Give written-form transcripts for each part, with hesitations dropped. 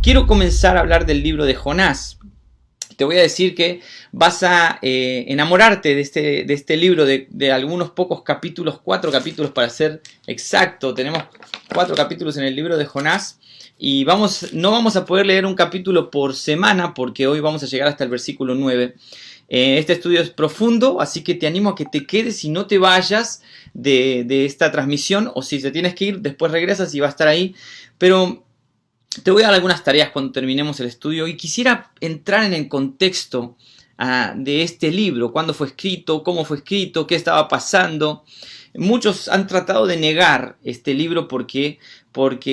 quiero comenzar a hablar del libro de Jonás. Te voy a decir que vas a enamorarte de este libro, de algunos pocos capítulos, 4 capítulos para ser exacto. Tenemos 4 capítulos en el libro de Jonás y no vamos a poder leer un capítulo por semana porque hoy vamos a llegar hasta el versículo 9. Este estudio es profundo, así que te animo a que te quedes y no te vayas de esta transmisión, o si te tienes que ir, después regresas y va a estar ahí. Pero te voy a dar algunas tareas cuando terminemos el estudio y quisiera entrar en el contexto de este libro, cuándo fue escrito, cómo fue escrito, qué estaba pasando. Muchos han tratado de negar este libro porque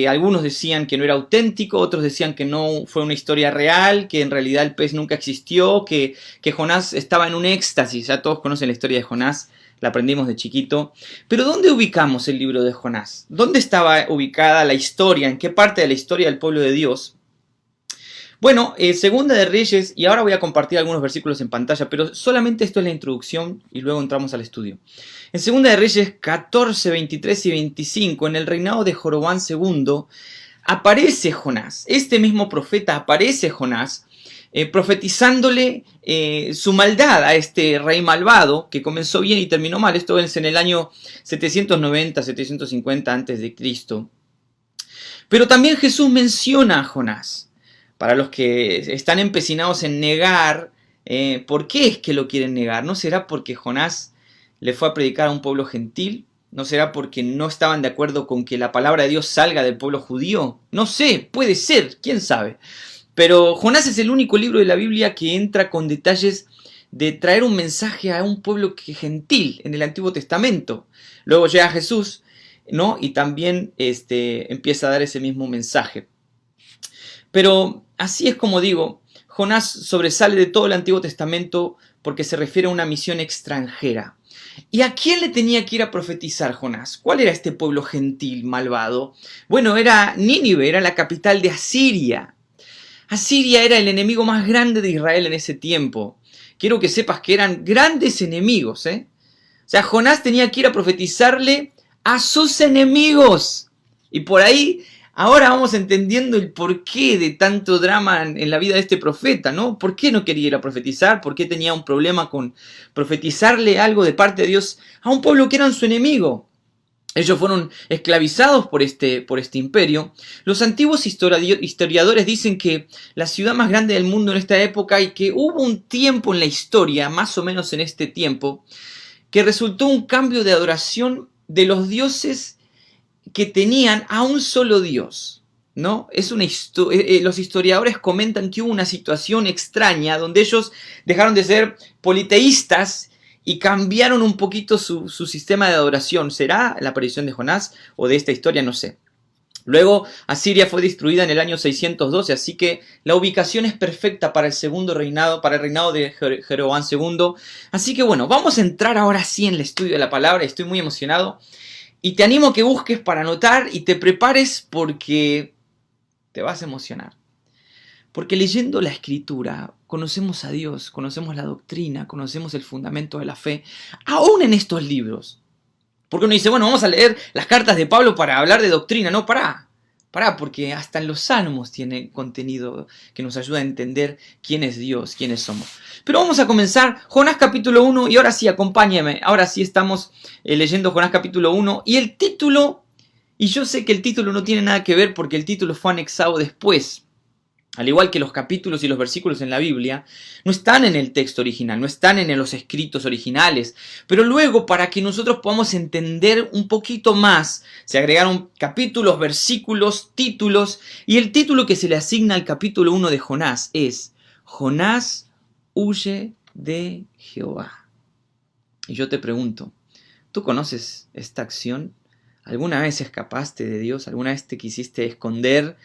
algunos decían que no era auténtico, otros decían que no fue una historia real, que en realidad el pez nunca existió, que Jonás estaba en un éxtasis. Ya todos conocen la historia de Jonás, la aprendimos de chiquito. Pero ¿dónde ubicamos el libro de Jonás? ¿Dónde estaba ubicada la historia? ¿En qué parte de la historia del pueblo de Dios? Bueno, Segunda de Reyes, y ahora voy a compartir algunos versículos en pantalla, pero solamente esto es la introducción y luego entramos al estudio. En Segunda de Reyes 14, 23 y 25, en el reinado de Jeroboam II, aparece Jonás. Este mismo profeta aparece Jonás, profetizándole su maldad a este rey malvado, que comenzó bien y terminó mal. Esto es en el año 790, 750 a.C. Pero también Jesús menciona a Jonás. Para los que están empecinados en negar, ¿por qué es que lo quieren negar? ¿No será porque Jonás le fue a predicar a un pueblo gentil? ¿No será porque no estaban de acuerdo con que la palabra de Dios salga del pueblo judío? No sé, puede ser, quién sabe. Pero Jonás es el único libro de la Biblia que entra con detalles de traer un mensaje a un pueblo gentil en el Antiguo Testamento. Luego llega Jesús, ¿no? Y también empieza a dar ese mismo mensaje. Pero así es como digo, Jonás sobresale de todo el Antiguo Testamento porque se refiere a una misión extranjera. ¿Y a quién le tenía que ir a profetizar Jonás? ¿Cuál era este pueblo gentil, malvado? Bueno, era Nínive, era la capital de Asiria. Asiria era el enemigo más grande de Israel en ese tiempo. Quiero que sepas que eran grandes enemigos, O sea, Jonás tenía que ir a profetizarle a sus enemigos. Y por ahí, ahora vamos entendiendo el porqué de tanto drama en la vida de este profeta, ¿no? ¿Por qué no quería ir a profetizar? ¿Por qué tenía un problema con profetizarle algo de parte de Dios a un pueblo que era su enemigo? Ellos fueron esclavizados por este imperio. Los antiguos historiadores dicen que la ciudad más grande del mundo en esta época, y que hubo un tiempo en la historia, más o menos en este tiempo, que resultó un cambio de adoración de los dioses que tenían a un solo Dios, ¿no? Los historiadores comentan que hubo una situación extraña donde ellos dejaron de ser politeístas y cambiaron un poquito su sistema de adoración. ¿Será la aparición de Jonás o de esta historia? No sé. Luego Asiria fue destruida en el año 612, así que la ubicación es perfecta para el segundo reinado, para el reinado de Jeroboam II. Así que bueno, vamos a entrar ahora sí en el estudio de la palabra. Estoy muy emocionado y te animo a que busques para anotar y te prepares porque te vas a emocionar. Porque leyendo la Escritura conocemos a Dios, conocemos la doctrina, conocemos el fundamento de la fe, aún en estos libros. Porque uno dice, bueno, vamos a leer las cartas de Pablo para hablar de doctrina. No, pará, porque hasta en los salmos tiene contenido que nos ayuda a entender quién es Dios, quiénes somos. Pero vamos a comenzar Jonás capítulo 1 y ahora sí, acompáñame. Ahora sí estamos leyendo Jonás capítulo 1 y el título, y yo sé que el título no tiene nada que ver porque el título fue anexado después. Al igual que los capítulos y los versículos en la Biblia, no están en el texto original, no están en los escritos originales. Pero luego, para que nosotros podamos entender un poquito más, se agregaron capítulos, versículos, títulos. Y el título que se le asigna al capítulo 1 de Jonás es Jonás huye de Jehová. Y yo te pregunto, ¿tú conoces esta acción? ¿Alguna vez escapaste de Dios? ¿Alguna vez te quisiste esconder?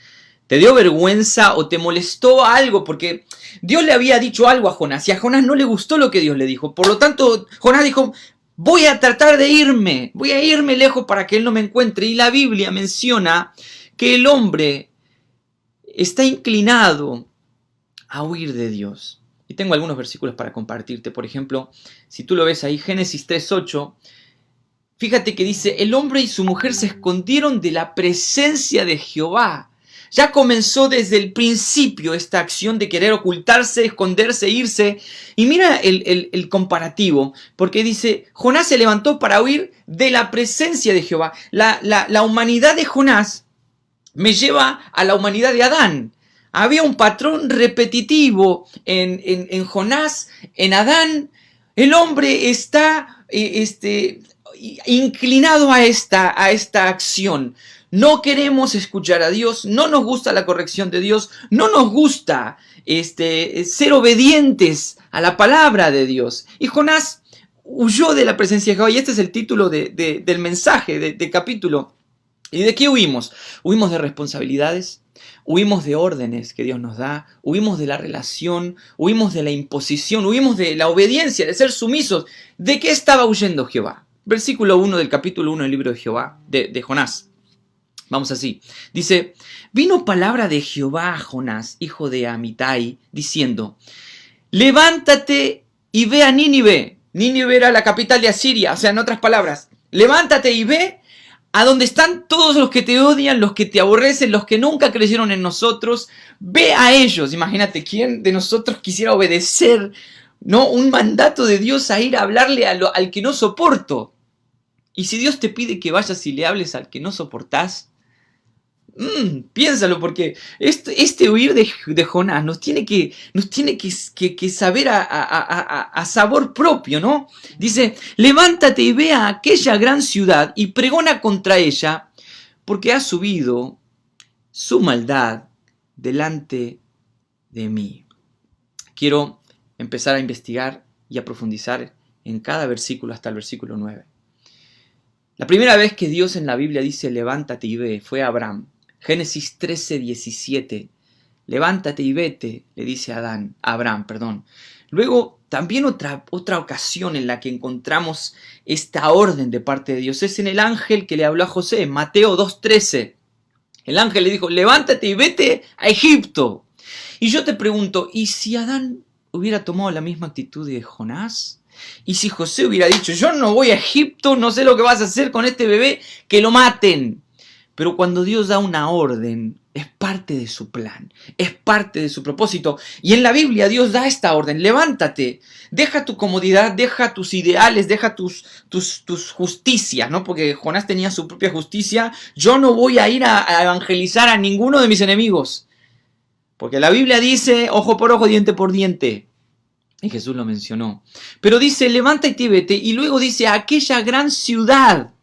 ¿Te dio vergüenza o te molestó algo? Porque Dios le había dicho algo a Jonás y a Jonás no le gustó lo que Dios le dijo. Por lo tanto, Jonás dijo, voy a tratar de irme, voy a irme lejos para que Él no me encuentre. Y la Biblia menciona que el hombre está inclinado a huir de Dios. Y tengo algunos versículos para compartirte. Por ejemplo, si tú lo ves ahí, Génesis 3:8, fíjate que dice, el hombre y su mujer se escondieron de la presencia de Jehová Ya comenzó desde el principio esta acción de querer ocultarse, esconderse, irse. Y mira el comparativo, porque dice, Jonás se levantó para huir de la presencia de Jehová. La humanidad de Jonás me lleva a la humanidad de Adán. Había un patrón repetitivo en Jonás, en Adán. El hombre está inclinado a esta acción. No queremos escuchar a Dios, no nos gusta la corrección de Dios, no nos gusta ser obedientes a la palabra de Dios. Y Jonás huyó de la presencia de Jehová, y este es el título del mensaje, del capítulo. ¿Y de qué huimos? Huimos de responsabilidades, huimos de órdenes que Dios nos da, huimos de la relación, huimos de la imposición, huimos de la obediencia, de ser sumisos. ¿De qué estaba huyendo Jehová? Versículo 1 del capítulo 1 del libro de Jehová, de Jonás. Vamos así. Dice, vino palabra de Jehová a Jonás, hijo de Amitai, diciendo, levántate y ve a Nínive. Nínive era la capital de Asiria, o sea, en otras palabras, levántate y ve a donde están todos los que te odian, los que te aborrecen, los que nunca creyeron en nosotros. Ve a ellos. Imagínate, ¿quién de nosotros quisiera obedecer, ¿no?, un mandato de Dios a ir a hablarle al que no soporto? Y si Dios te pide que vayas y le hables al que no soportás, piénsalo, porque este huir de Jonás nos tiene que saber a sabor propio, ¿no? Dice, levántate y ve a aquella gran ciudad y pregona contra ella, porque ha subido su maldad delante de mí. Quiero empezar a investigar y a profundizar en cada versículo hasta el versículo 9. La primera vez que Dios en la Biblia dice levántate y ve fue a Abraham. Génesis 13:17. Levántate y vete, le dice a Abraham. Luego, también otra ocasión en la que encontramos esta orden de parte de Dios es en el ángel que le habló a José, Mateo 2:13. El ángel le dijo, levántate y vete a Egipto. Y yo te pregunto, ¿y si Adán hubiera tomado la misma actitud de Jonás? ¿Y si José hubiera dicho, yo no voy a Egipto, no sé lo que vas a hacer con este bebé, que lo maten? Pero cuando Dios da una orden, es parte de su plan, es parte de su propósito. Y en la Biblia Dios da esta orden, levántate, deja tu comodidad, deja tus ideales, deja tus justicias, ¿no? Porque Jonás tenía su propia justicia. Yo no voy a ir a evangelizar a ninguno de mis enemigos. Porque la Biblia dice, ojo por ojo, diente por diente. Y Jesús lo mencionó. Pero dice, levántate y vete. Y luego dice, a aquella gran ciudad.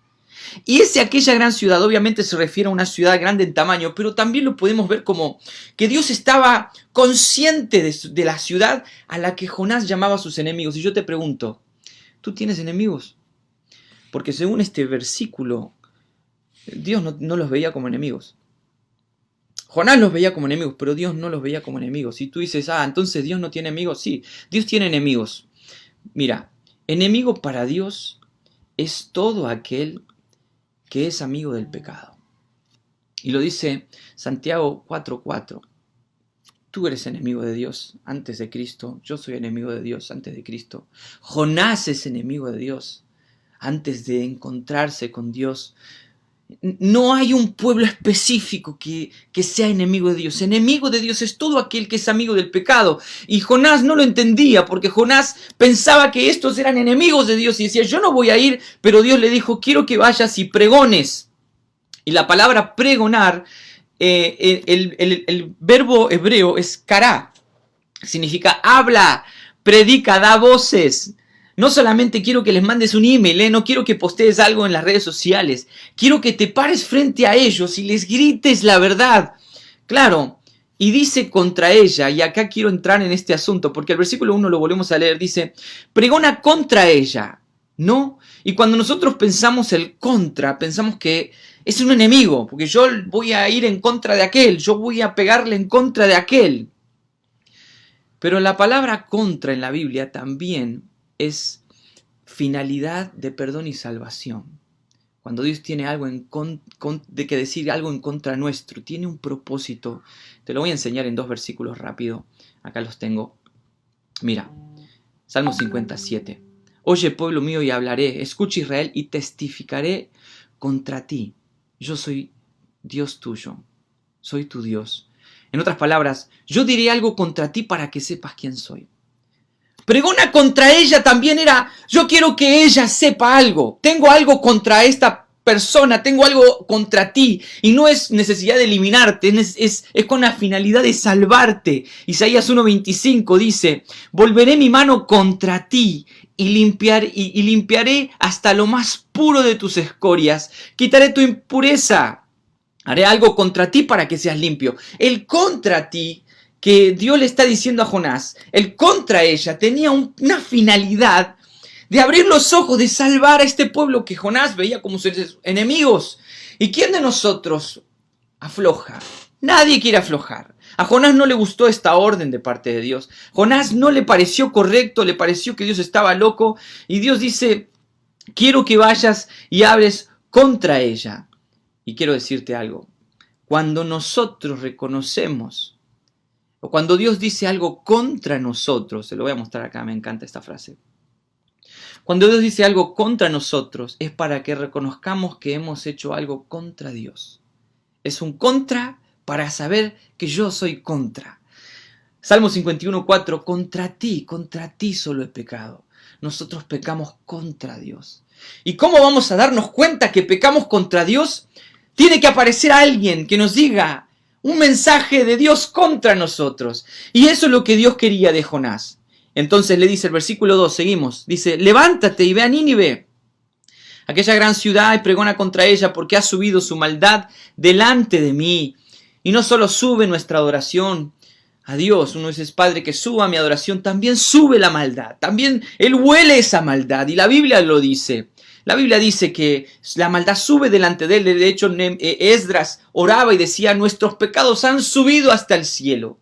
Y aquella gran ciudad obviamente se refiere a una ciudad grande en tamaño, pero también lo podemos ver como que Dios estaba consciente de la ciudad a la que Jonás llamaba a sus enemigos. Y yo te pregunto, ¿tú tienes enemigos? Porque según este versículo, Dios no los veía como enemigos. Jonás los veía como enemigos, pero Dios no los veía como enemigos. Y tú dices, entonces Dios no tiene enemigos. Sí, Dios tiene enemigos. Mira, enemigo para Dios es todo aquel que es amigo del pecado. Y lo dice Santiago 4:4. Tú eres enemigo de Dios antes de Cristo. Yo soy enemigo de Dios antes de Cristo. Jonás es enemigo de Dios antes de encontrarse con Dios. No hay un pueblo específico que sea enemigo de Dios. Enemigo de Dios es todo aquel que es amigo del pecado. Y Jonás no lo entendía porque Jonás pensaba que estos eran enemigos de Dios y decía, yo no voy a ir, pero Dios le dijo, quiero que vayas y pregones. Y la palabra pregonar, el verbo hebreo es kará. Significa habla, predica, da voces. No solamente quiero que les mandes un email, no quiero que postees algo en las redes sociales. Quiero que te pares frente a ellos y les grites la verdad. Claro, y dice contra ella, y acá quiero entrar en este asunto, porque el versículo 1 lo volvemos a leer, dice, pregona contra ella, ¿no? Y cuando nosotros pensamos el contra, pensamos que es un enemigo, porque yo voy a ir en contra de aquel, yo voy a pegarle en contra de aquel. Pero la palabra contra en la Biblia también es finalidad de perdón y salvación. Cuando Dios tiene algo de que decir algo en contra nuestro, tiene un propósito. Te lo voy a enseñar en 2 versículos rápido. Acá los tengo. Mira, Salmo 57. Oye, pueblo mío, y hablaré. Escucha, Israel, y testificaré contra ti. Yo soy Dios tuyo. soy tu Dios. En otras palabras, yo diré algo contra ti para que sepas quién soy. Pregona contra ella también era, yo quiero que ella sepa algo. Tengo algo contra esta persona, tengo algo contra ti. Y no es necesidad de eliminarte, es con la finalidad de salvarte. Isaías 1:25 dice, volveré mi mano contra ti y limpiaré hasta lo más puro de tus escorias. Quitaré tu impureza. Haré algo contra ti para que seas limpio. El contra ti que Dios le está diciendo a Jonás, el contra ella, tenía una finalidad de abrir los ojos, de salvar a este pueblo que Jonás veía como sus enemigos. ¿Y quién de nosotros afloja? Nadie quiere aflojar. A Jonás no le gustó esta orden de parte de Dios. Jonás no le pareció correcto, le pareció que Dios estaba loco. Y Dios dice, quiero que vayas y hables contra ella. Y quiero decirte algo. Cuando nosotros reconocemos, o cuando Dios dice algo contra nosotros, se lo voy a mostrar acá, me encanta esta frase. Cuando Dios dice algo contra nosotros, es para que reconozcamos que hemos hecho algo contra Dios. Es un contra para saber que yo soy contra. Salmo 51:4, contra ti solo he pecado. Nosotros pecamos contra Dios. ¿Y cómo vamos a darnos cuenta que pecamos contra Dios? Tiene que aparecer alguien que nos diga un mensaje de Dios contra nosotros. Y eso es lo que Dios quería de Jonás. Entonces le dice el versículo 2, seguimos. Dice, levántate y ve a Nínive, aquella gran ciudad, y pregona contra ella, porque ha subido su maldad delante de mí. Y no solo sube nuestra adoración a Dios, uno dice, Padre, que suba mi adoración, también sube la maldad. También Él huele esa maldad, y la Biblia lo dice. La Biblia dice que la maldad sube delante de él. De hecho, Esdras oraba y decía, nuestros pecados han subido hasta el cielo.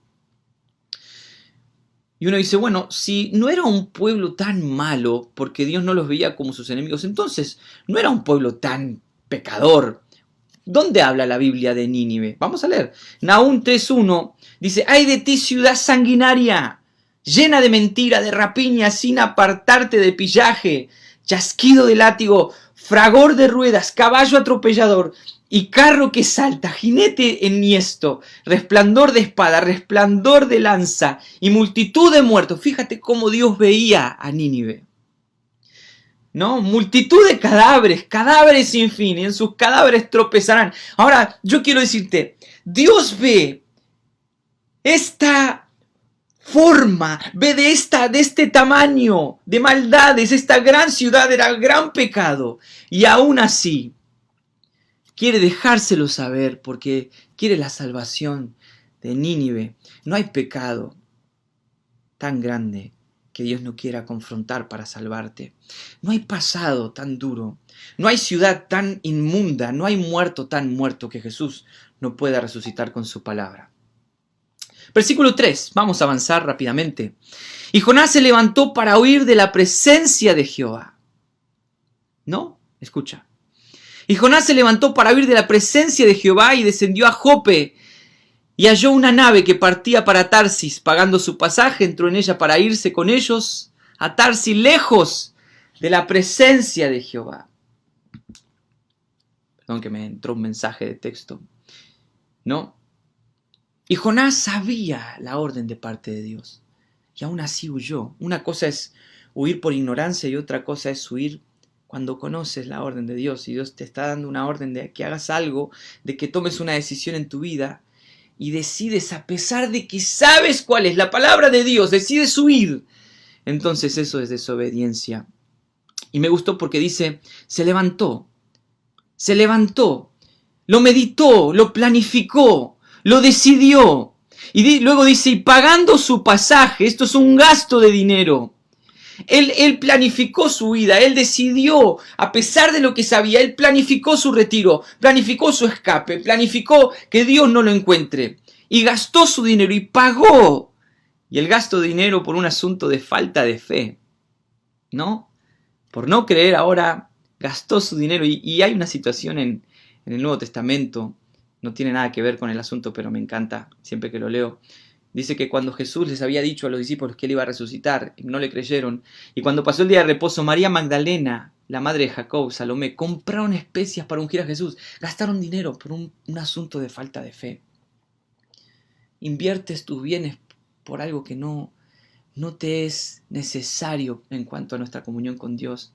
Y uno dice, bueno, si no era un pueblo tan malo, porque Dios no los veía como sus enemigos, entonces no era un pueblo tan pecador. ¿Dónde habla la Biblia de Nínive? Vamos a leer. Nahum 3:1 dice, ¡ay de ti, ciudad sanguinaria, llena de mentira, de rapiña, sin apartarte de pillaje! Chasquido de látigo, fragor de ruedas, caballo atropellador y carro que salta, jinete enhiesto, resplandor de espada, resplandor de lanza y multitud de muertos. Fíjate cómo Dios veía a Nínive, ¿no? Multitud de cadáveres, cadáveres sin fin, y en sus cadáveres tropezarán. Ahora, yo quiero decirte, Dios ve esta forma, ve de este tamaño de maldades, esta gran ciudad era gran pecado, y aún así quiere dejárselo saber porque quiere la salvación de Nínive. No hay pecado tan grande que Dios no quiera confrontar para salvarte. No hay pasado tan duro, no hay ciudad tan inmunda, no hay muerto tan muerto que Jesús no pueda resucitar con su palabra. Versículo 3, vamos a avanzar rápidamente. Y Jonás se levantó para huir de la presencia de Jehová. ¿No? Escucha. Y Jonás se levantó para huir de la presencia de Jehová y descendió a Jope y halló una nave que partía para Tarsis. Pagando su pasaje, entró en ella para irse con ellos a Tarsis, lejos de la presencia de Jehová. Perdón que me entró un mensaje de texto. ¿No? Y Jonás sabía la orden de parte de Dios. Y aún así huyó. Una cosa es huir por ignorancia y otra cosa es huir cuando conoces la orden de Dios. Y Dios te está dando una orden de que hagas algo, de que tomes una decisión en tu vida y decides, a pesar de que sabes cuál es la palabra de Dios, decides huir. Entonces eso es desobediencia. Y me gustó porque dice, se levantó, lo meditó, lo planificó, lo decidió. Y luego dice, y pagando su pasaje, esto es un gasto de dinero. Él planificó su vida, él decidió, a pesar de lo que sabía, él planificó su retiro, planificó su escape, planificó que Dios no lo encuentre. Y gastó su dinero y pagó. Y el gasto de dinero por un asunto de falta de fe, ¿no? Por no creer ahora, gastó su dinero. Y hay una situación en el Nuevo Testamento, no tiene nada que ver con el asunto, pero me encanta siempre que lo leo. Dice que cuando Jesús les había dicho a los discípulos que él iba a resucitar, no le creyeron. Y cuando pasó el día de reposo, María Magdalena, la madre de Jacob, Salomé, compraron especias para ungir a Jesús. Gastaron dinero por un asunto de falta de fe. inviertes tus bienes por algo que no te es necesario en cuanto a nuestra comunión con Dios.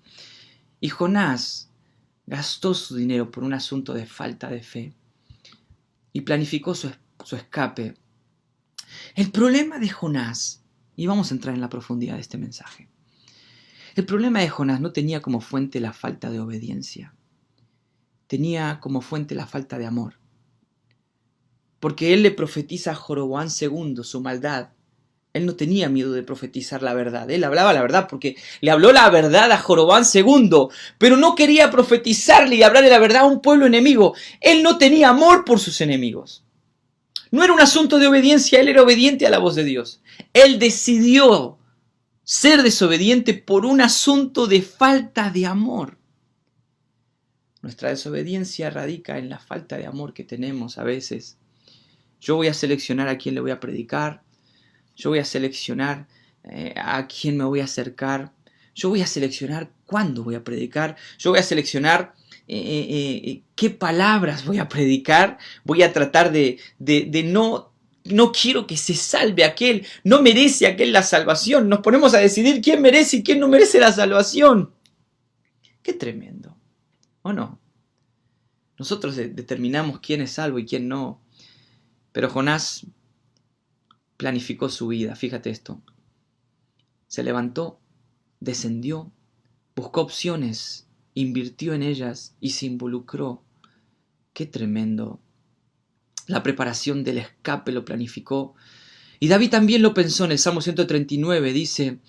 Y Jonás gastó su dinero por un asunto de falta de fe y planificó su escape. El problema de Jonás, y vamos a entrar en la profundidad de este mensaje, el problema de Jonás no tenía como fuente la falta de obediencia, tenía como fuente la falta de amor. Porque él le profetiza a Jeroboam II su maldad. Él no tenía miedo de profetizar la verdad. Él hablaba la verdad porque le habló la verdad a Jeroboam II, pero no quería profetizarle y hablarle la verdad a un pueblo enemigo. Él no tenía amor por sus enemigos. No era un asunto de obediencia, él era obediente a la voz de Dios. Él decidió ser desobediente por un asunto de falta de amor. Nuestra desobediencia radica en la falta de amor que tenemos a veces. Yo voy a seleccionar a quién le voy a predicar. Yo voy a seleccionar a quién me voy a acercar. Yo voy a seleccionar cuándo voy a predicar. Yo voy a seleccionar qué palabras voy a predicar. Voy a tratar de no quiero que se salve aquel. No merece aquel la salvación. Nos ponemos a decidir quién merece y quién no merece la salvación. Qué tremendo. ¿O no? Nosotros determinamos quién es salvo y quién no. Pero Jonás planificó su vida, fíjate esto. Se levantó, descendió, buscó opciones, invirtió en ellas y se involucró. ¡Qué tremendo! La preparación del escape lo planificó. Y David también lo pensó en el Salmo 139. Dice,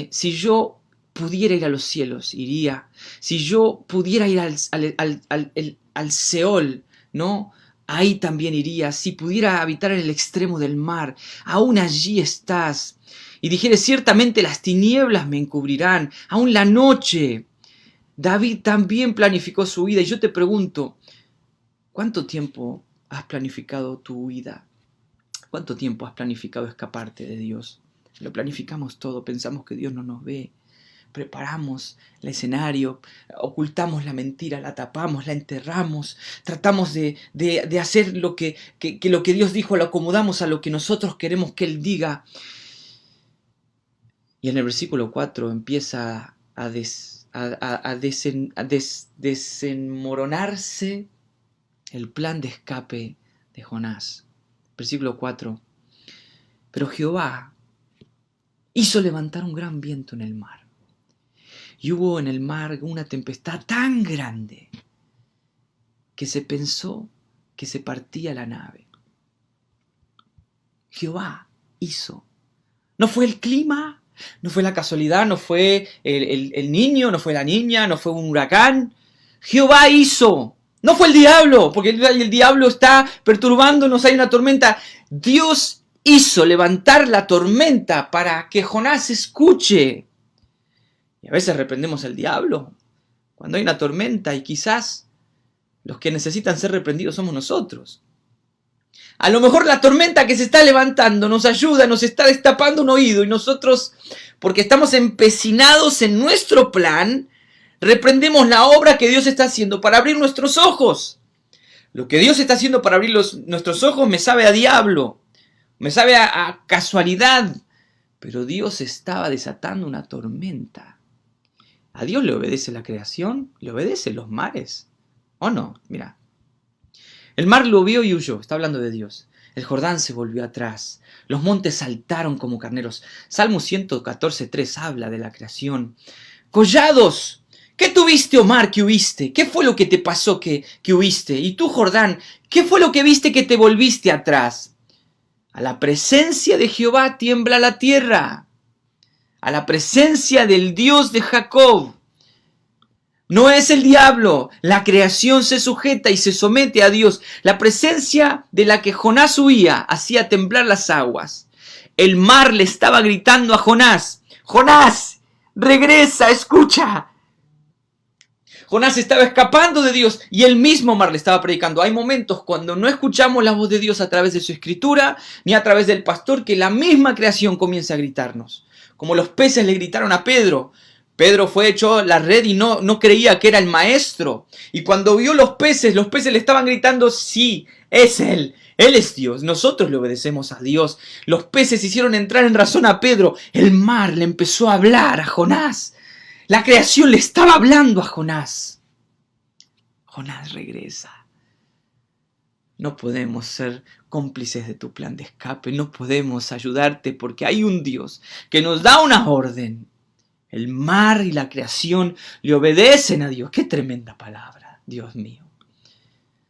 si yo pudiera ir a los cielos, iría. Si yo pudiera ir al Seol, ¿no? Ahí también iría. Si pudiera habitar en el extremo del mar, aún allí estás. Y dijere, ciertamente las tinieblas me encubrirán, aún la noche. David también planificó su vida. Y yo te pregunto, ¿cuánto tiempo has planificado tu vida? ¿Cuánto tiempo has planificado escaparte de Dios? Lo planificamos todo, pensamos que Dios no nos ve. Preparamos el escenario, ocultamos la mentira, la tapamos, la enterramos, tratamos de hacer lo que Dios dijo, lo acomodamos a lo que nosotros queremos que Él diga. Y en el versículo 4 empieza a desenmoronarse el plan de escape de Jonás. Versículo 4. Pero Jehová hizo levantar un gran viento en el mar. Y hubo en el mar una tempestad tan grande que se pensó que se partía la nave. Jehová hizo. No fue el clima, no fue la casualidad, no fue el niño, no fue la niña, no fue un huracán. Jehová hizo. No fue el diablo, porque el diablo está perturbándonos, hay una tormenta. Dios hizo levantar la tormenta para que Jonás escuche. Y a veces reprendemos al diablo cuando hay una tormenta y quizás los que necesitan ser reprendidos somos nosotros. A lo mejor la tormenta que se está levantando nos ayuda, nos está destapando un oído y nosotros, porque estamos empecinados en nuestro plan, reprendemos la obra que Dios está haciendo para abrir nuestros ojos. Lo que Dios está haciendo para abrir nuestros ojos me sabe a diablo, me sabe a casualidad, pero Dios estaba desatando una tormenta. ¿A Dios le obedece la creación? ¿Le obedecen los mares? ¿O no? Mira. El mar lo vio y huyó. Está hablando de Dios. El Jordán se volvió atrás. Los montes saltaron como carneros. Salmo 114:3 habla de la creación. Collados. ¿Qué tuviste, oh mar, que huiste? ¿Qué fue lo que te pasó que huiste? Y tú, Jordán, ¿qué fue lo que viste que te volviste atrás? A la presencia de Jehová tiembla la tierra. A la presencia del Dios de Jacob. No es el diablo. La creación se sujeta y se somete a Dios. La presencia de la que Jonás huía hacía temblar las aguas. El mar le estaba gritando a Jonás. Jonás, regresa, escucha. Jonás estaba escapando de Dios y el mismo mar le estaba predicando. Hay momentos cuando no escuchamos la voz de Dios a través de su escritura ni a través del pastor que la misma creación comienza a gritarnos. Como los peces le gritaron a Pedro. Pedro fue echó la red y no creía que era el maestro. Y cuando vio los peces le estaban gritando, sí, Es Él. Él es Dios. Nosotros le obedecemos a Dios. Los peces hicieron entrar en razón a Pedro. El mar le empezó a hablar a Jonás. La creación le estaba hablando a Jonás. Jonás regresa. No podemos ser cómplices de tu plan de escape. No podemos ayudarte porque hay un Dios que nos da una orden. El mar y la creación le obedecen a Dios. ¡Qué tremenda palabra! Dios mío.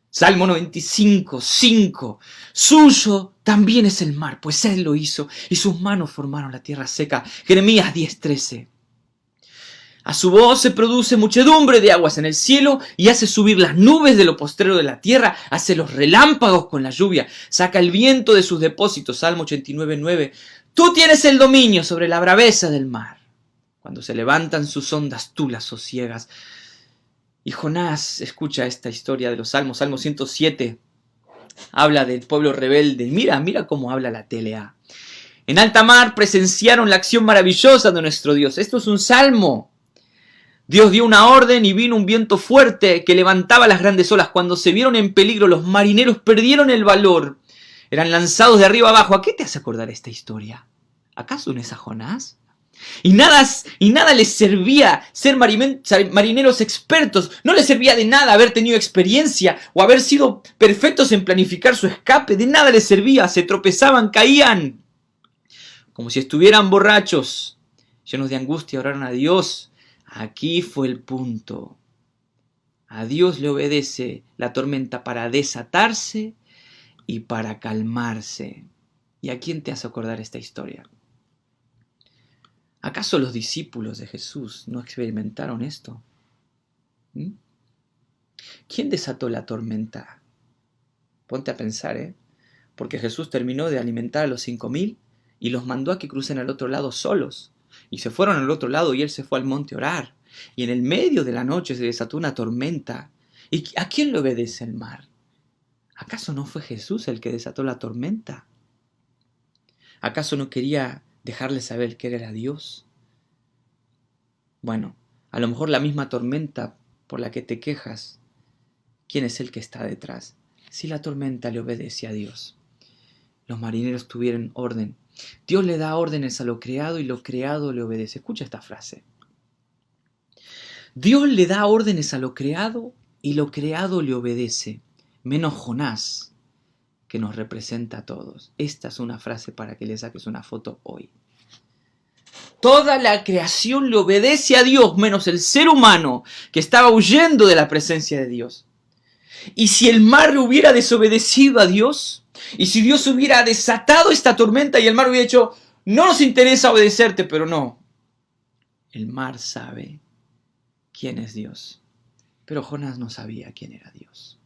Salmo 95, 5. Suyo también es el mar, pues Él lo hizo y sus manos formaron la tierra seca. Jeremías 10, 13. A su voz se produce muchedumbre de aguas en el cielo y hace subir las nubes de lo postrero de la tierra, hace los relámpagos con la lluvia, saca el viento de sus depósitos. Salmo 89, 9. Tú tienes el dominio sobre la braveza del mar. Cuando se levantan sus ondas, tú las sosiegas. Y Jonás escucha esta historia de los Salmos. Salmo 107 habla del pueblo rebelde. Mira cómo habla la TLA. En alta mar presenciaron la acción maravillosa de nuestro Dios. Esto es un salmo. Dios dio una orden y vino un viento fuerte que levantaba las grandes olas. Cuando se vieron en peligro, los marineros perdieron el valor. Eran lanzados de arriba abajo. ¿A qué te hace acordar esta historia? ¿Acaso no es a Jonás? Y nada les servía ser marineros expertos. No les servía de nada haber tenido experiencia o haber sido perfectos en planificar su escape. De nada les servía. Se tropezaban, caían. Como si estuvieran borrachos. Llenos de angustia, oraron a Dios. Aquí fue el punto. A Dios le obedece la tormenta para desatarse y para calmarse. ¿Y a quién te hace acordar esta historia? ¿Acaso los discípulos de Jesús no experimentaron esto? ¿Quién desató la tormenta? Ponte a pensar, porque Jesús terminó de alimentar a los 5,000 y los mandó a que crucen al otro lado solos. Y se fueron al otro lado y él se fue al monte a orar. Y en el medio de la noche se desató una tormenta. ¿Y a quién le obedece el mar? ¿Acaso no fue Jesús el que desató la tormenta? ¿Acaso no quería dejarle saber que era Dios? Bueno, a lo mejor la misma tormenta por la que te quejas, ¿quién es el que está detrás? Si la tormenta le obedece a Dios. Los marineros tuvieron orden. Dios le da órdenes a lo creado y lo creado le obedece. Escucha esta frase. Dios le da órdenes a lo creado y lo creado le obedece, menos Jonás, que nos representa a todos. Esta es una frase para que le saques una foto hoy. Toda la creación le obedece a Dios, menos el ser humano que estaba huyendo de la presencia de Dios. Y si el mar hubiera desobedecido a Dios, y si Dios hubiera desatado esta tormenta y el mar hubiera dicho, no nos interesa obedecerte, pero no. El mar sabe quién es Dios. Pero Jonás no sabía quién era Dios.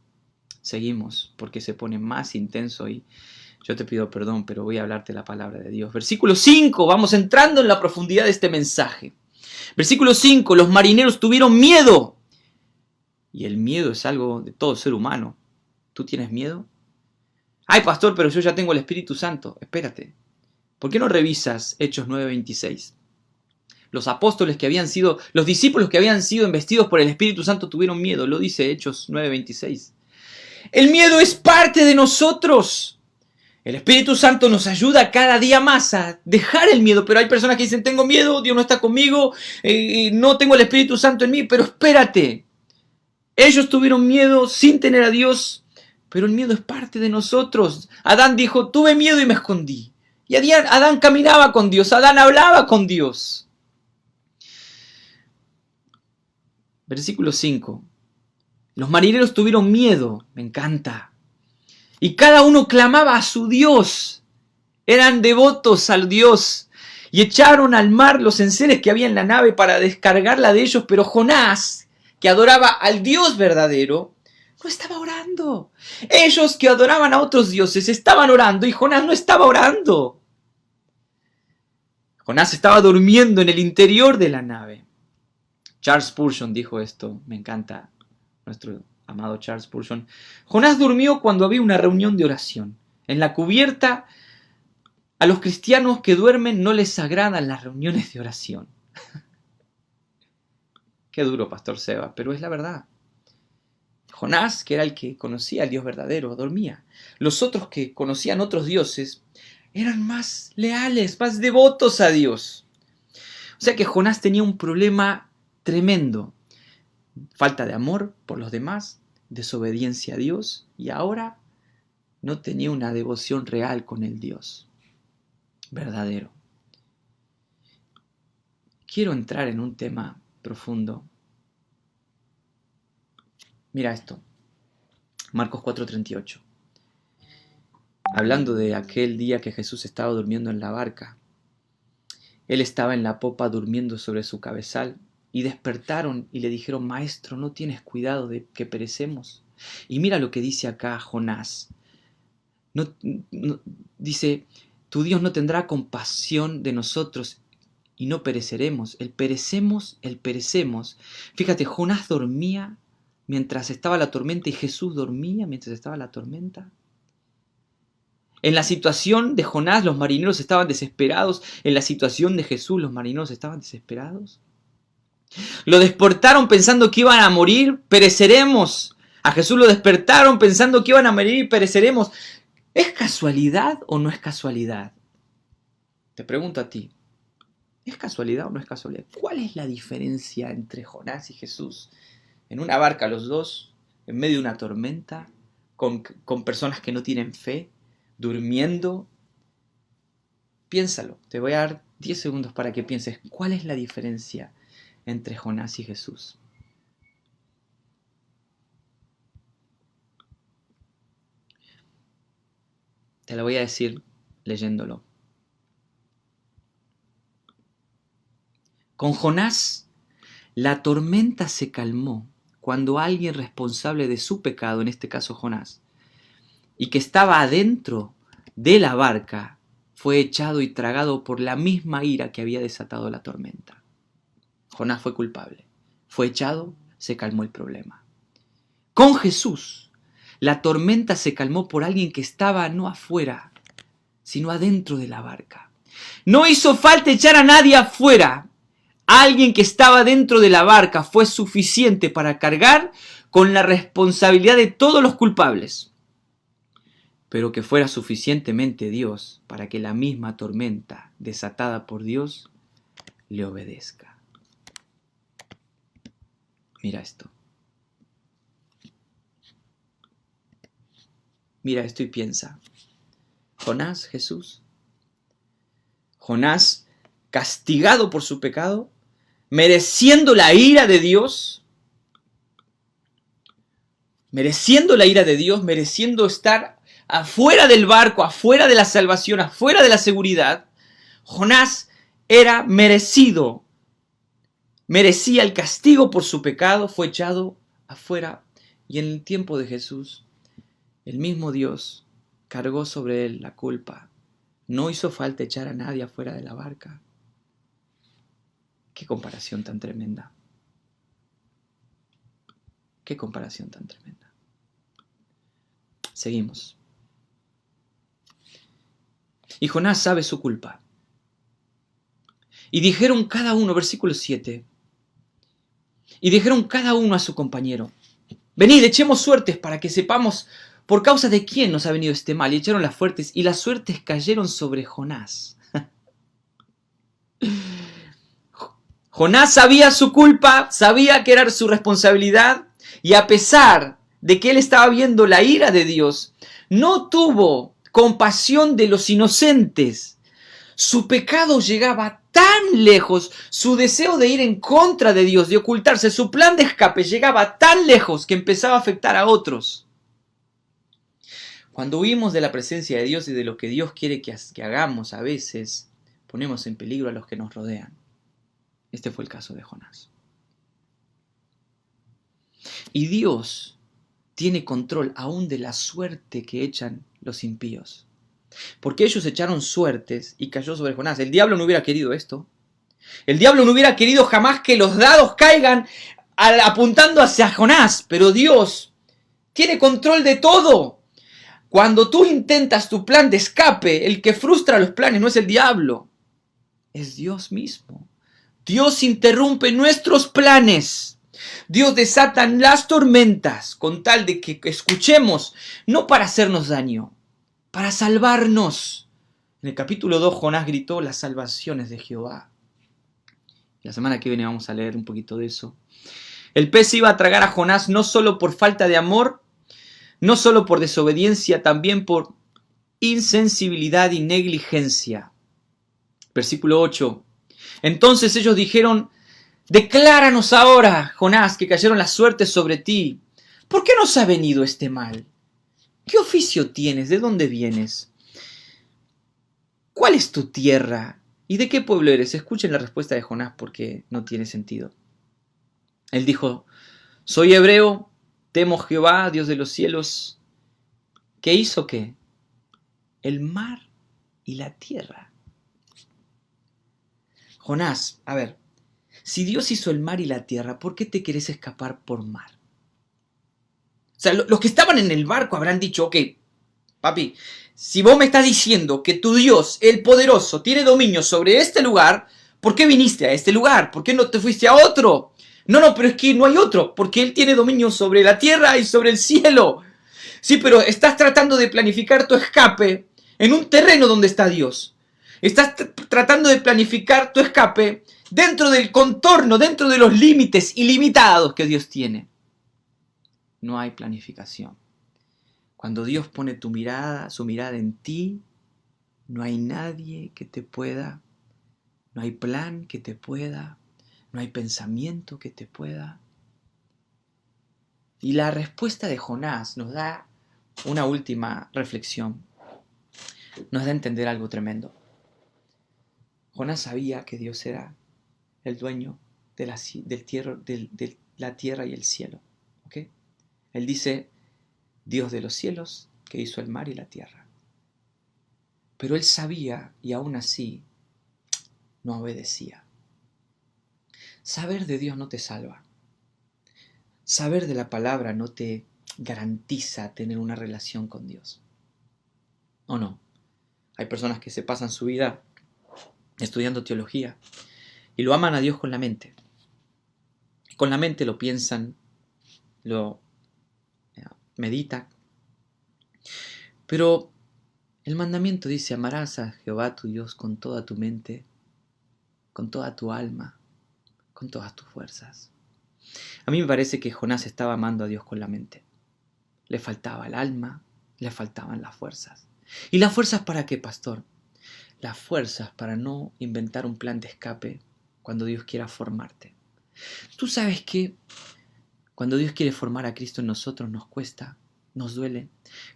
Seguimos porque se pone más intenso y yo te pido perdón, pero voy a hablarte la palabra de Dios. Versículo 5, vamos entrando en la profundidad de este mensaje. Versículo 5, los marineros tuvieron miedo. Y el miedo es algo de todo ser humano. ¿Tú tienes miedo? Ay, pastor, pero yo ya tengo el Espíritu Santo. Espérate. ¿Por qué no revisas Hechos 9:26? Los apóstoles que habían sido, los discípulos que habían sido investidos por el Espíritu Santo tuvieron miedo. Lo dice Hechos 9:26. El miedo es parte de nosotros. El Espíritu Santo nos ayuda cada día más a dejar el miedo. Pero hay personas que dicen, tengo miedo, Dios no está conmigo, no tengo el Espíritu Santo en mí. Pero espérate. Ellos tuvieron miedo sin tener a Dios. Pero el miedo es parte de nosotros. Adán dijo, tuve miedo y me escondí. Y Adán caminaba con Dios, Adán hablaba con Dios. Versículo 5. Los marineros tuvieron miedo, me encanta. Y cada uno clamaba a su Dios. Eran devotos al Dios. Y echaron al mar los enseres que había en la nave para descargarla de ellos. Pero Jonás, que adoraba al Dios verdadero, no estaba orando. Ellos que adoraban a otros dioses estaban orando y Jonás no estaba orando. Jonás estaba durmiendo en el interior de la nave. Charles Spurgeon dijo esto, me encanta, nuestro amado Charles Spurgeon. Jonás durmió cuando había una reunión de oración. En la cubierta, a los cristianos que duermen no les agradan las reuniones de oración. Qué duro, Pastor Seba, pero es la verdad. Jonás, que era el que conocía al Dios verdadero, dormía. Los otros que conocían otros dioses eran más leales, más devotos a Dios. O sea que Jonás tenía un problema tremendo. Falta de amor por los demás, desobediencia a Dios y ahora no tenía una devoción real con el Dios verdadero. Quiero entrar en un tema profundo. Mira esto, Marcos 4:38. Hablando de aquel día que Jesús estaba durmiendo en la barca. Él estaba en la popa durmiendo sobre su cabezal y despertaron y le dijeron: Maestro, ¿no tienes cuidado de que perecemos? Y mira lo que dice acá Jonás. Dice, tu Dios no tendrá compasión de nosotros y no pereceremos. El perecemos. Fíjate, Jonás dormía mientras estaba la tormenta y Jesús dormía mientras estaba la tormenta. En la situación de Jonás los marineros estaban desesperados. En la situación de Jesús los marineros estaban desesperados. Lo despertaron pensando que iban a morir, pereceremos. A Jesús lo despertaron pensando que iban a morir, pereceremos. ¿Es casualidad o no es casualidad? Te pregunto a ti, ¿es casualidad o no es casualidad? ¿Cuál es la diferencia entre Jonás y Jesús? En una barca los dos, en medio de una tormenta, con personas que no tienen fe, durmiendo. Piénsalo, te voy a dar 10 segundos para que pienses cuál es la diferencia entre Jonás y Jesús. Te lo voy a decir leyéndolo. Con Jonás, la tormenta se calmó cuando alguien responsable de su pecado, en este caso Jonás, y que estaba adentro de la barca, fue echado y tragado por la misma ira que había desatado la tormenta. Jonás fue culpable. Fue echado, se calmó el problema. Con Jesús, la tormenta se calmó por alguien que estaba no afuera, sino adentro de la barca. No hizo falta echar a nadie afuera. Alguien que estaba dentro de la barca fue suficiente para cargar con la responsabilidad de todos los culpables, pero que fuera suficientemente Dios para que la misma tormenta desatada por Dios le obedezca. Mira esto. Mira esto y piensa. Jonás, Jesús. Jonás, castigado por su pecado, mereciendo la ira de Dios, mereciendo estar afuera del barco, afuera de la salvación, afuera de la seguridad. Jonás era merecido, merecía el castigo por su pecado, fue echado afuera. Y en el tiempo de Jesús, el mismo Dios cargó sobre él la culpa. No hizo falta echar a nadie afuera de la barca. Qué comparación tan tremenda. Qué comparación tan tremenda. Seguimos. Y Jonás sabe su culpa. Y dijeron cada uno, versículo 7, y dijeron cada uno a su compañero: venid, echemos suertes para que sepamos por causa de quién nos ha venido este mal. Y echaron las suertes, y las suertes cayeron sobre Jonás. Jonás sabía su culpa, sabía que era su responsabilidad, y a pesar de que él estaba viendo la ira de Dios, no tuvo compasión de los inocentes. Su pecado llegaba tan lejos, su deseo de ir en contra de Dios, de ocultarse, su plan de escape llegaba tan lejos que empezaba a afectar a otros. Cuando huimos de la presencia de Dios y de lo que Dios quiere que hagamos, a veces ponemos en peligro a los que nos rodean. Este fue el caso de Jonás. Y Dios tiene control aún de la suerte que echan los impíos. Porque ellos echaron suertes y cayó sobre Jonás. El diablo no hubiera querido esto. El diablo no hubiera querido jamás que los dados caigan apuntando hacia Jonás. Pero Dios tiene control de todo. Cuando tú intentas tu plan de escape, el que frustra los planes no es el diablo, es Dios mismo. Dios interrumpe nuestros planes Dios desata las tormentas con tal de que escuchemos, no para hacernos daño, para salvarnos. En el capítulo 2 Jonás gritó las salvaciones de Jehová. La semana que viene vamos a leer un poquito de eso. El pez iba a tragar a Jonás no solo por falta de amor, no solo por desobediencia, también por insensibilidad y negligencia. Versículo 8. Entonces ellos dijeron: decláranos ahora, Jonás, que cayeron las suertes sobre ti. ¿Por qué nos ha venido este mal? ¿Qué oficio tienes? ¿De dónde vienes? ¿Cuál es tu tierra? ¿Y de qué pueblo eres? Escuchen la respuesta de Jonás porque no tiene sentido. Él dijo: soy hebreo, temo a Jehová, Dios de los cielos. ¿Qué hizo qué? El mar y la tierra. Jonás, a ver, si Dios hizo el mar y la tierra, ¿por qué te querés escapar por mar? O sea, los que estaban en el barco habrán dicho: ok, papi, si vos me estás diciendo que tu Dios, el poderoso, tiene dominio sobre este lugar, ¿por qué viniste a este lugar? ¿Por qué no te fuiste a otro? No, pero es que no hay otro, porque Él tiene dominio sobre la tierra y sobre el cielo. Sí, pero estás tratando de planificar tu escape en un terreno donde está Dios. Estás tratando de planificar tu escape dentro del contorno, dentro de los límites ilimitados que Dios tiene. No hay planificación. Cuando Dios pone su mirada en ti, no hay nadie que te pueda, no hay plan que te pueda, no hay pensamiento que te pueda. Y la respuesta de Jonás nos da una última reflexión. Nos da a entender algo tremendo. Jonás sabía que Dios era el dueño de la tierra y el cielo. ¿Okay? Él dice: Dios de los cielos, que hizo el mar y la tierra. Pero él sabía y aún así no obedecía. Saber de Dios no te salva. Saber de la palabra no te garantiza tener una relación con Dios. ¿O no? Hay personas que se pasan su vida estudiando teología y lo aman a Dios con la mente. Con la mente lo piensan, lo meditan. Pero el mandamiento dice: amarás a Jehová tu Dios con toda tu mente, con toda tu alma, con todas tus fuerzas. A mí me parece que Jonás estaba amando a Dios con la mente. Le faltaba el alma, le faltaban las fuerzas. ¿Y las fuerzas para qué, pastor? Las fuerzas para no inventar un plan de escape cuando Dios quiera formarte. Tú sabes que cuando Dios quiere formar a Cristo en nosotros nos cuesta, nos duele.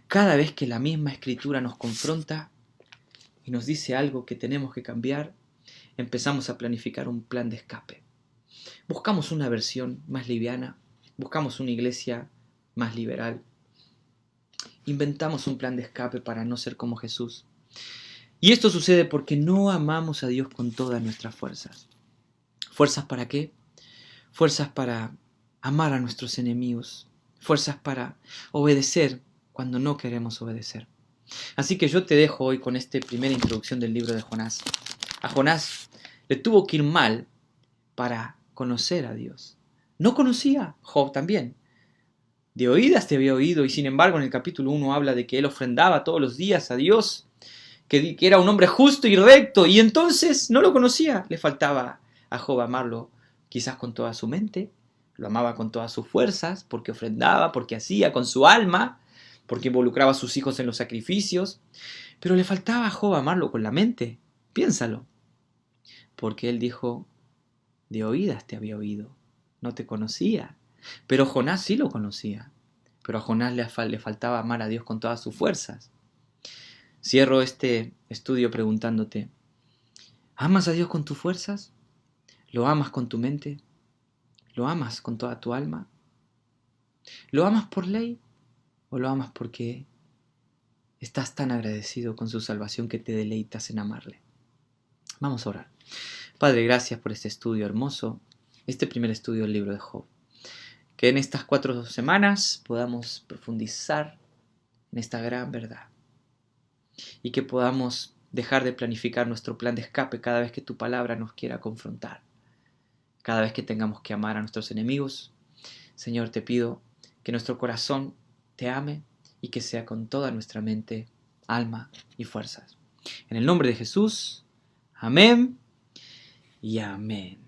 Cada vez que la misma escritura nos confronta y nos dice algo que tenemos que cambiar, empezamos a planificar un plan de escape. Buscamos una versión más liviana, buscamos una iglesia más liberal. Inventamos un plan de escape para no ser como Jesús. Y esto sucede porque no amamos a Dios con todas nuestras fuerzas. ¿Fuerzas para qué? Fuerzas para amar a nuestros enemigos. Fuerzas para obedecer cuando no queremos obedecer. Así que yo te dejo hoy con esta primera introducción del libro de Jonás. A Jonás le tuvo que ir mal para conocer a Dios. No conocía, Job también. De oídas te había oído, y sin embargo en el capítulo 1 habla de que él ofrendaba todos los días a Dios, que era un hombre justo y recto, y entonces no lo conocía. Le faltaba a Job amarlo quizás con toda su mente, lo amaba con todas sus fuerzas, porque ofrendaba, porque hacía con su alma, porque involucraba a sus hijos en los sacrificios, pero le faltaba a Job amarlo con la mente. Piénsalo, porque él dijo: de oídas te había oído, no te conocía. Pero Jonás sí lo conocía, pero a Jonás le faltaba amar a Dios con todas sus fuerzas. Cierro este estudio preguntándote: ¿amas a Dios con tus fuerzas? ¿Lo amas con tu mente? ¿Lo amas con toda tu alma? ¿Lo amas por ley o lo amas porque estás tan agradecido con su salvación que te deleitas en amarle? Vamos a orar. Padre, gracias por este estudio hermoso, este primer estudio del libro de Job. Que en estas 4 semanas podamos profundizar en esta gran verdad y que podamos dejar de planificar nuestro plan de escape cada vez que tu palabra nos quiera confrontar, cada vez que tengamos que amar a nuestros enemigos Señor, te pido que nuestro corazón te ame y que sea con toda nuestra mente, alma y fuerzas. En el nombre de Jesús, amén y amén.